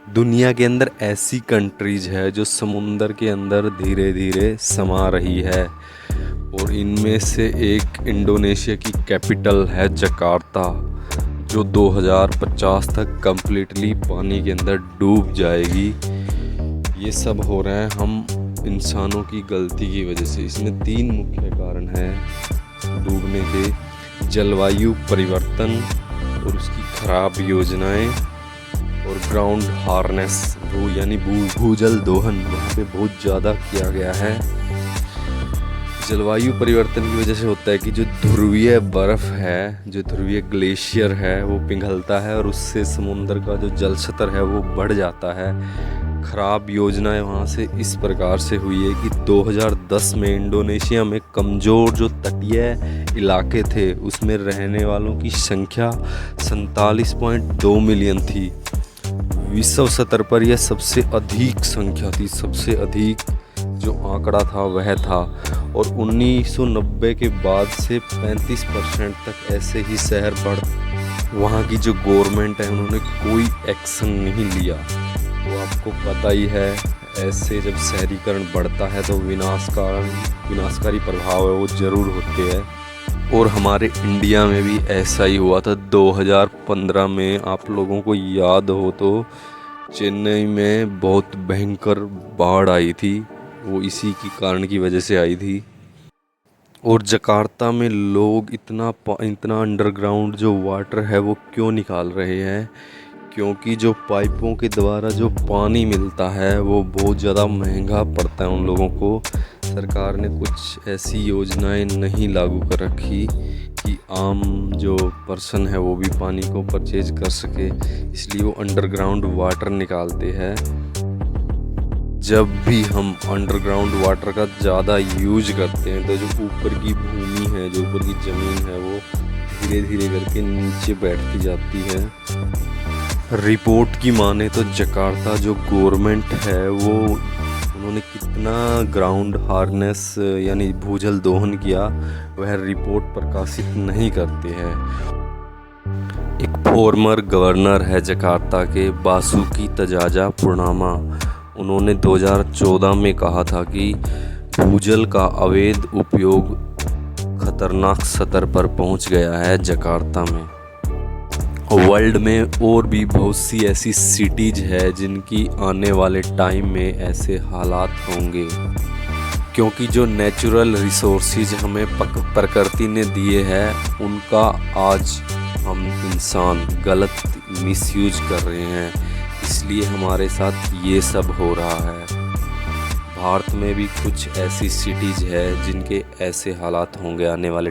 दुनिया के अंदर ऐसी कंट्रीज है जो समुंदर के अंदर धीरे धीरे समा रही है और इनमें से एक इंडोनेशिया की कैपिटल है जकार्ता, जो 2050 तक कम्प्लीटली पानी के अंदर डूब जाएगी। ये सब हो रहा है हम इंसानों की गलती की वजह से। इसमें 3 मुख्य कारण हैं डूबने के: जलवायु परिवर्तन और उसकी खराब योजनाएं और ग्राउंड हार्नेस यानी भूजल दोहन वहाँ पे बहुत ज़्यादा किया गया है। जलवायु परिवर्तन की वजह से होता है कि जो ध्रुवीय बर्फ़ है, जो ध्रुवीय ग्लेशियर है, वो पिघलता है और उससे समुद्र का जो जल स्तर है वो बढ़ जाता है। खराब योजनाएं वहाँ से इस प्रकार से हुई है कि 2010 में इंडोनेशिया में कमज़ोर जो तटीय इलाके थे उसमें रहने वालों की संख्या 47.2 मिलियन थी। विश्व स्तर पर यह सबसे अधिक संख्या थी, सबसे अधिक जो आंकड़ा था वह था। और 1990 के बाद से 35% तक ऐसे ही शहर बढ़ वहाँ की जो गवर्नमेंट है उन्होंने कोई एक्शन नहीं लिया। तो आपको पता ही है, ऐसे जब शहरीकरण बढ़ता है तो विनाशकारी प्रभाव है वो ज़रूर होते हैं। और हमारे इंडिया में भी ऐसा ही हुआ था 2015 में। आप लोगों को याद हो तो चेन्नई में बहुत भयंकर बाढ़ आई थी, वो इसी की कारण की वजह से आई थी। और जकार्ता में लोग इतना अंडरग्राउंड जो वाटर है वो क्यों निकाल रहे हैं? क्योंकि जो पाइपों के द्वारा जो पानी मिलता है वो बहुत ज़्यादा महंगा पड़ता है उन लोगों को। सरकार ने कुछ ऐसी योजनाएं नहीं लागू कर रखी कि आम जो पर्सन है वो भी पानी को परचेज कर सके, इसलिए वो अंडरग्राउंड वाटर निकालते हैं। जब भी हम अंडरग्राउंड वाटर का ज़्यादा यूज करते हैं तो जो ऊपर की भूमि है, जो ऊपर की ज़मीन है, वो धीरे धीरे करके नीचे बैठती जाती है। रिपोर्ट की माने तो जकार्ता जो गवर्नमेंट है वो उन्होंने कितना ग्राउंड हार्नेस यानी भूजल दोहन किया वह रिपोर्ट प्रकाशित नहीं करते हैं। एक फॉर्मर गवर्नर है जकार्ता के, बासुकी तजाजा पुर्नामा, उन्होंने 2014 में कहा था कि भूजल का अवैध उपयोग खतरनाक स्तर पर पहुंच गया है जकार्ता में। वर्ल्ड में और भी बहुत सी ऐसी सिटीज है जिनकी आने वाले टाइम में ऐसे हालात होंगे, क्योंकि जो नेचुरल रिसोर्सेज हमें प्रकृति ने दिए हैं उनका आज हम इंसान गलत मिसयूज कर रहे हैं, इसलिए हमारे साथ ये सब हो रहा है। भारत में भी कुछ ऐसी सिटीज है जिनके ऐसे हालात होंगे आने वाले